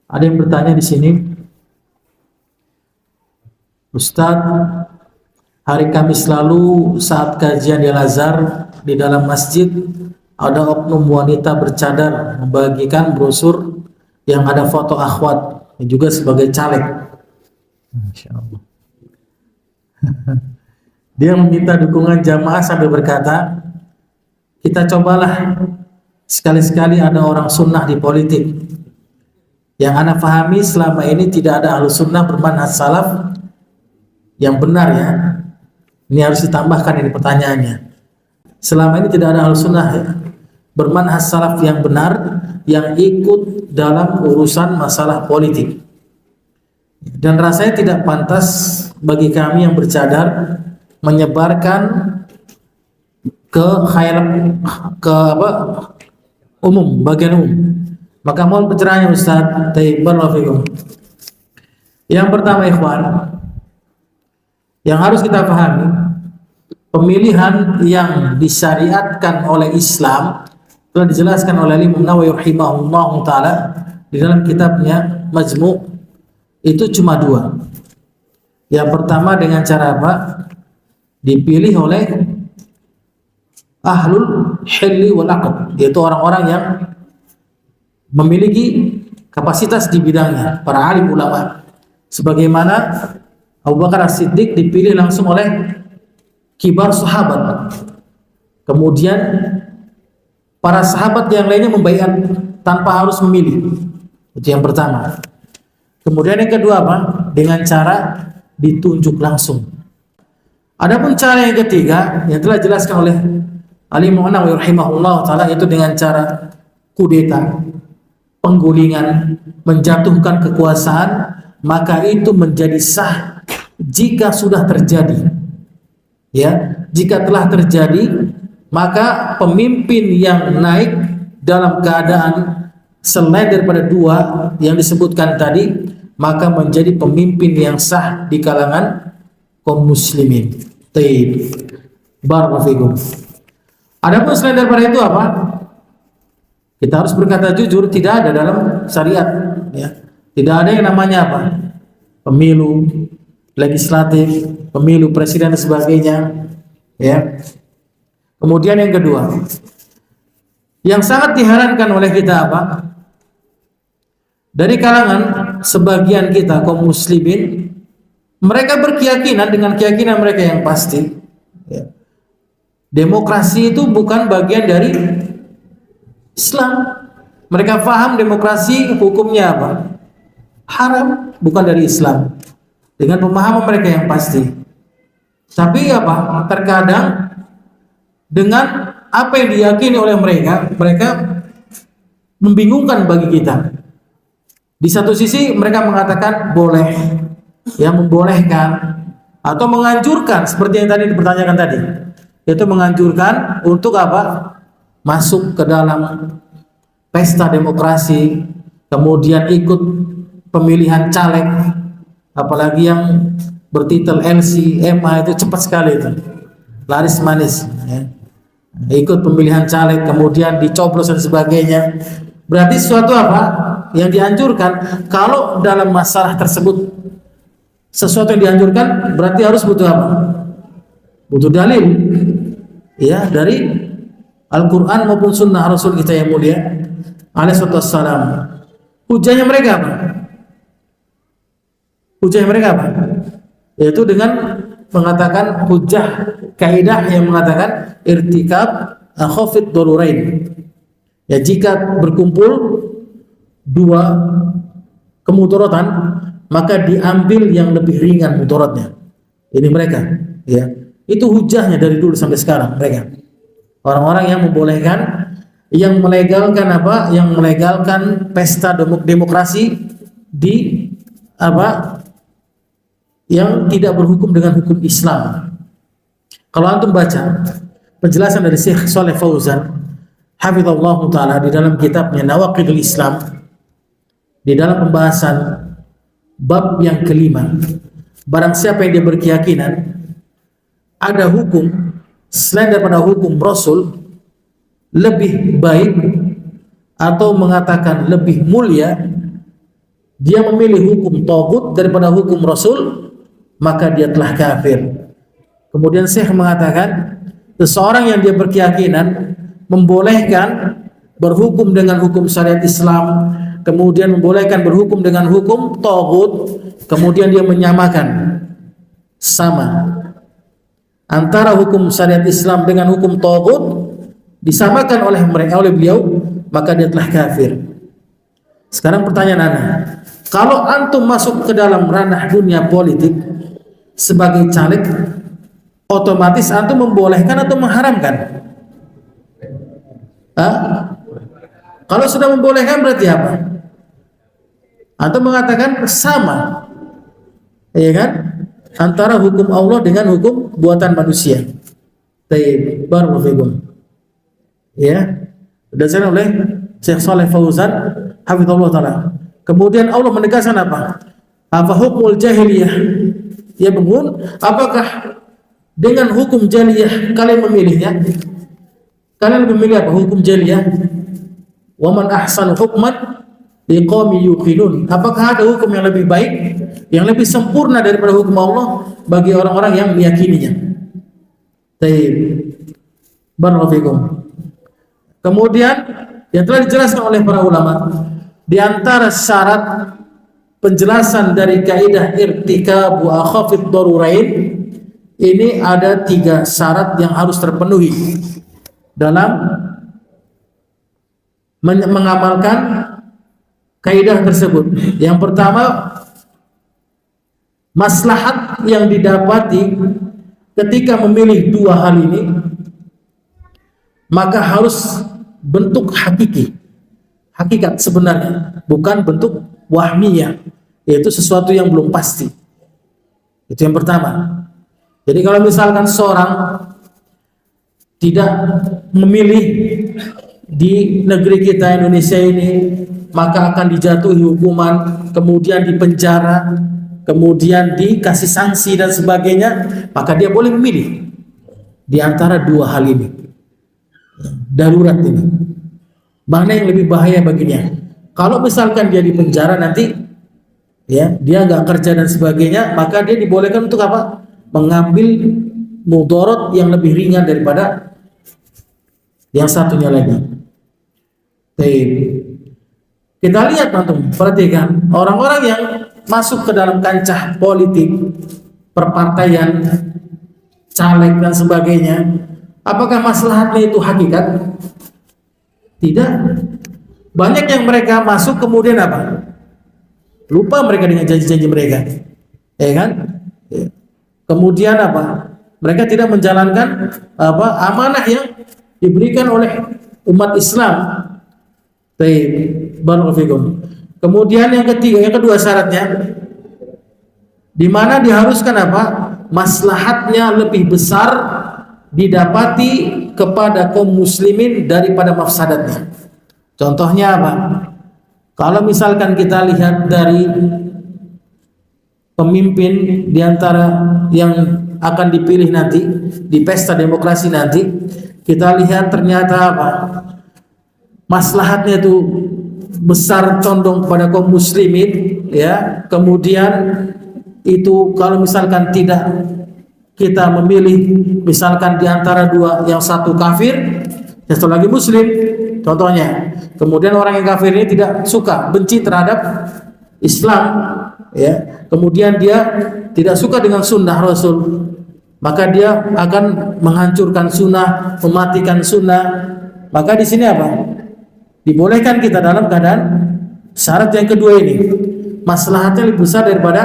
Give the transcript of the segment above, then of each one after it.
Ada yang bertanya di sini, Ustadz, hari Kamis lalu saat kajian di Al-Azhar di dalam masjid ada oknum wanita bercadar membagikan brosur yang ada foto akhwat yang juga sebagai caleg. Masya Allah. Dia meminta dukungan jamaah sambil berkata, kita cobalah sekali-sekali ada orang sunnah di politik. Yang ana pahami selama ini tidak ada ahlu sunnah bermanhaj salaf yang benar ya. Ini harus ditambahkan ini pertanyaannya. Selama ini tidak ada ahlu sunnah ya, bermanhaj salaf yang benar yang ikut dalam urusan masalah politik. Dan rasanya tidak pantas bagi kami yang bercadar menyebarkan ke khayal umum, bagian umum. Maka mohon pencerahannya Ustaz. Barakallahu. Yang pertama ikhwan, yang harus kita pahami, pemilihan yang disyariatkan oleh Islam telah dijelaskan oleh Imam Nawawi rahimahullah taala di dalam kitabnya Majmu', itu cuma dua. Yang pertama dengan cara apa? Dipilih oleh ahlul hilli wal aqd, yaitu orang-orang yang memiliki kapasitas di bidangnya, para alim ulama. Sebagaimana Abu Bakar As-Siddiq dipilih langsung oleh kibar sahabat. Kemudian para sahabat yang lainnya membaiat tanpa harus memilih. Itu yang pertama. Kemudian yang kedua apa? Dengan cara ditunjuk langsung. Adapun cara yang ketiga yang telah dijelaskan oleh Al-Imam Nawawi rahimahullah taala, itu dengan cara kudeta, penggulingan, menjatuhkan kekuasaan, maka itu menjadi sah jika sudah terjadi. Ya, jika telah terjadi, maka pemimpin yang naik dalam keadaan selain daripada dua yang disebutkan tadi, maka menjadi pemimpin yang sah di kalangan kaum muslimin. Taib. Barakallahu fikum. Adapun selain daripada itu apa? Kita harus berkata jujur, tidak ada dalam syariat ya. Tidak ada yang namanya apa? Pemilu legislatif, pemilu presiden dan sebagainya ya. Kemudian yang kedua, yang sangat diherankan oleh kita apa? Dari kalangan sebagian kita kaum muslimin, mereka berkeyakinan dengan keyakinan mereka yang pasti ya, demokrasi itu bukan bagian dari Islam. Mereka paham demokrasi hukumnya apa? Haram, bukan dari Islam. Dengan pemahaman mereka yang pasti. Tapi apa? Terkadang dengan apa yang diyakini oleh mereka, mereka membingungkan bagi kita. Di satu sisi mereka mengatakan boleh, ya, membolehkan atau menganjurkan seperti yang tadi dipertanyakan tadi. Yaitu menganjurkan untuk apa? Masuk ke dalam pesta demokrasi, kemudian ikut pemilihan caleg, apalagi yang bertitel LC, MA, itu cepat sekali itu, laris manis ya. Ikut pemilihan caleg, kemudian dicoblos dan sebagainya. Berarti sesuatu apa yang dianjurkan. Kalau dalam masalah tersebut sesuatu yang dianjurkan, berarti harus butuh apa? Butuh dalil ya, dari Al-Quran maupun sunnah Rasul kita yang mulia alaihi wassalam. Hujahnya mereka apa? Hujah mereka apa? Yaitu dengan mengatakan hujah kaidah yang mengatakan irtikab akhafid darurain. Ya, jika berkumpul dua kemudaratan, maka diambil yang lebih ringan mudaratnya. Ini mereka, ya. Itu hujahnya dari dulu sampai sekarang mereka. Orang-orang yang membolehkan, yang melegalkan apa? Yang melegalkan pesta demokrasi di apa? Yang tidak berhukum dengan hukum Islam. Kalau antum baca penjelasan dari Syekh Shalih Fauzan hafizallahu taala di dalam kitabnya Nawaqidul Islam, di dalam pembahasan bab yang kelima, barang siapa yang dia berkeyakinan ada hukum selain daripada hukum Rasul lebih baik atau mengatakan lebih mulia dia memilih hukum tagut daripada hukum Rasul, maka dia telah kafir. Kemudian Syekh mengatakan, seseorang yang dia berkeyakinan membolehkan berhukum dengan hukum syariat Islam, kemudian membolehkan berhukum dengan hukum tagut, kemudian dia menyamakan sama antara hukum syariat Islam dengan hukum tagut, disamakan oleh beliau, maka dia telah kafir. Sekarang pertanyaan Anda, kalau antum masuk ke dalam ranah dunia politik sebagai caleg, otomatis antum membolehkan atau mengharamkan? Kalau sudah membolehkan berarti apa? Antum mengatakan sama, ya kan? Antara hukum Allah dengan hukum buatan manusia. Taib, barakallahu fikum. Ya, didasarkan oleh Syekh Shalih Fauzan hafizallahu taala. Kemudian Allah menegaskan apa? Apa hukmul jahiliyah? Ya bungun, apakah dengan hukum jahiliyah kalian memilihnya? Kalian memilih apa? Hukum jahiliyah? Wa man ahsanu hukman liqaumin yuqinun. Apakah ada hukum yang lebih baik, yang lebih sempurna daripada hukum Allah bagi orang-orang yang meyakininya? Taib, barakallahu fikum. Kemudian yang telah dijelaskan oleh para ulama, di antara syarat penjelasan dari kaidah irtikabu akhafid darurain, ini ada 3 syarat yang harus terpenuhi dalam mengamalkan kaidah tersebut. Yang pertama, maslahat yang didapati ketika memilih 2 hal ini, maka harus bentuk hakikat sebenarnya, bukan bentuk wahmiyah, yaitu sesuatu yang belum pasti. Itu yang pertama. Jadi kalau misalkan seorang tidak memilih di negeri kita Indonesia ini, maka akan dijatuhi hukuman, kemudian dipenjara, kemudian dikasih sanksi dan sebagainya, maka dia boleh memilih di antara 2 hal ini. Darurat ini, mana yang lebih bahaya baginya? Kalau misalkan dia dipenjara nanti, ya dia nggak kerja dan sebagainya, maka dia dibolehkan untuk apa? Mengambil mudarat yang lebih ringan daripada yang satunya lagi. Baik. Kita lihat antum, perhatikan orang-orang yang masuk ke dalam kancah politik, perpartaian, caleg dan sebagainya, apakah maslahatnya itu hakikat? Tidak. Banyak yang mereka masuk kemudian apa? Lupa mereka dengan janji-janji mereka, ya kan? Ya. Kemudian apa? Mereka tidak menjalankan apa amanah yang diberikan oleh umat Islam. Baik, barakallahu fikum. Kemudian yang kedua syaratnya, di mana diharuskan apa? Maslahatnya lebih besar didapati kepada kaum muslimin daripada mafsadatnya. Contohnya apa? Kalau misalkan kita lihat dari pemimpin diantara yang akan dipilih nanti di pesta demokrasi nanti, kita lihat ternyata apa? Maslahatnya itu besar condong kepada kaum muslimin, ya. Kemudian itu kalau misalkan tidak kita memilih, misalkan di antara 2, yang satu kafir, yang satu lagi muslim, contohnya. Kemudian orang yang kafir ini tidak suka, benci terhadap Islam, ya. Kemudian dia tidak suka dengan sunnah Rasul, maka dia akan menghancurkan sunnah, mematikan sunnah. Maka di sini apa? Dibolehkan kita dalam keadaan syarat yang kedua ini, maslahatnya lebih besar daripada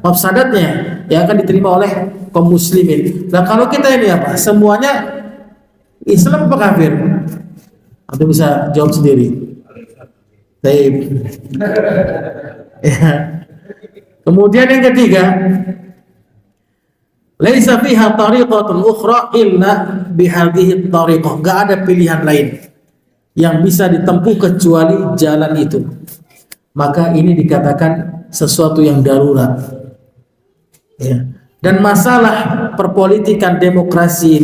mafsadatnya yang akan diterima oleh kaum muslimin. Nah kalau kita ini apa? Semuanya Islam apa kafir? Anda bisa jawab sendiri. Baik. Ya. Kemudian yang ketiga, laisa fiha tariqatun ukhra illa bihadhihi tariqah. Enggak ada pilihan lain yang bisa ditempuh kecuali jalan itu. Maka ini dikatakan sesuatu yang darurat. Ya. Dan masalah perpolitikan demokrasi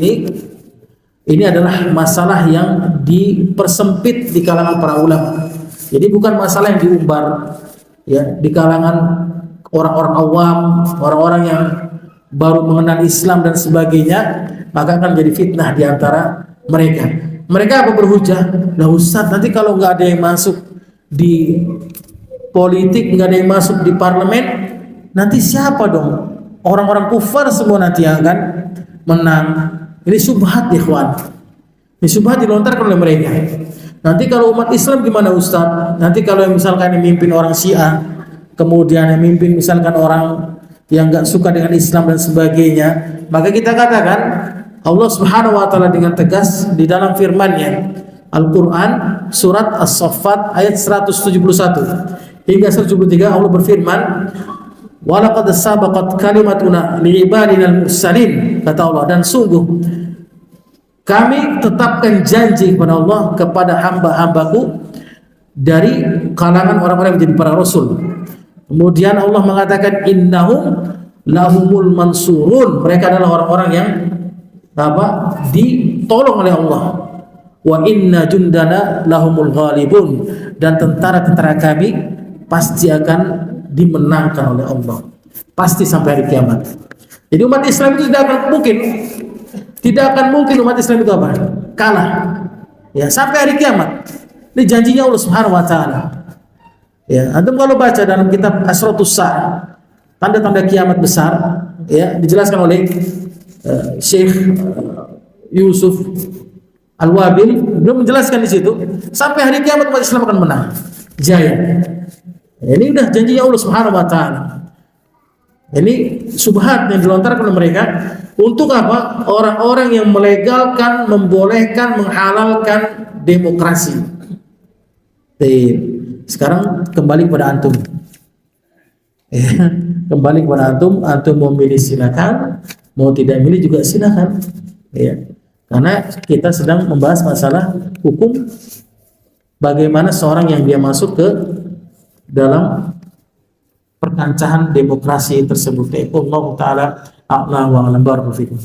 ini adalah masalah yang dipersempit di kalangan para ulama. Jadi bukan masalah yang diumbar, ya, di kalangan orang-orang awam, orang-orang yang baru mengenal Islam dan sebagainya, maka akan jadi fitnah di antara mereka. Mereka apa berhujah? Nah Ustaz, nanti kalau nggak ada yang masuk di politik, nggak ada yang masuk di parlemen, nanti siapa dong? Orang-orang kufar semua nanti yang akan menang. Ini subhat, ikhwan. Ini subhat dilontarkan oleh mereka. Nanti kalau umat Islam gimana Ustaz? Nanti kalau misalkan yang mimpin orang Syiah, kemudian yang mimpin misalkan orang yang nggak suka dengan Islam dan sebagainya, maka kita katakan Allah Subhanahu wa taala dengan tegas di dalam firman-Nya Al-Qur'an surat As-Saffat ayat 171 hingga 173, Allah berfirman, "Wa laqad sabaqat kalimatuna li'ibadina al-mursalin," kata Allah, dan sungguh kami tetapkan janji kepada Allah kepada hamba-hambaku dari kalangan orang-orang yang menjadi para rasul. Kemudian Allah mengatakan innahum lahumul mansurun, mereka adalah orang-orang yang ditolong oleh Allah. Wa inna jundana lahumul ghalibun, dan tentara-tentara kami pasti akan dimenangkan oleh Allah, pasti sampai hari kiamat. Jadi umat Islam itu tidak akan mungkin umat Islam itu kalah, ya, sampai hari kiamat. Ini janjinya Allah Subhanahu wa taala. Ya, antum kalau baca dalam kitab Asratus Sa'ah, tanda-tanda kiamat besar, ya, dijelaskan oleh Syekh Yusuf Al-Wabil, belum menjelaskan di situ sampai hari kiamat umat Islam akan menang jaya. Ini udah janjinya Allah Subhanahu wa taala. Ini subhat yang dilontarkan oleh mereka untuk apa? Orang-orang yang melegalkan, membolehkan, menghalalkan demokrasi. Sekarang kembali kepada antum. Kembali kepada antum mau milih silakan, mau tidak milih juga silakan. Ya. Karena kita sedang membahas masalah hukum bagaimana seorang yang dia masuk ke dalam perkancahan demokrasi tersebut. Allah taala a'lam wa a'lam. Barakallahu fikum.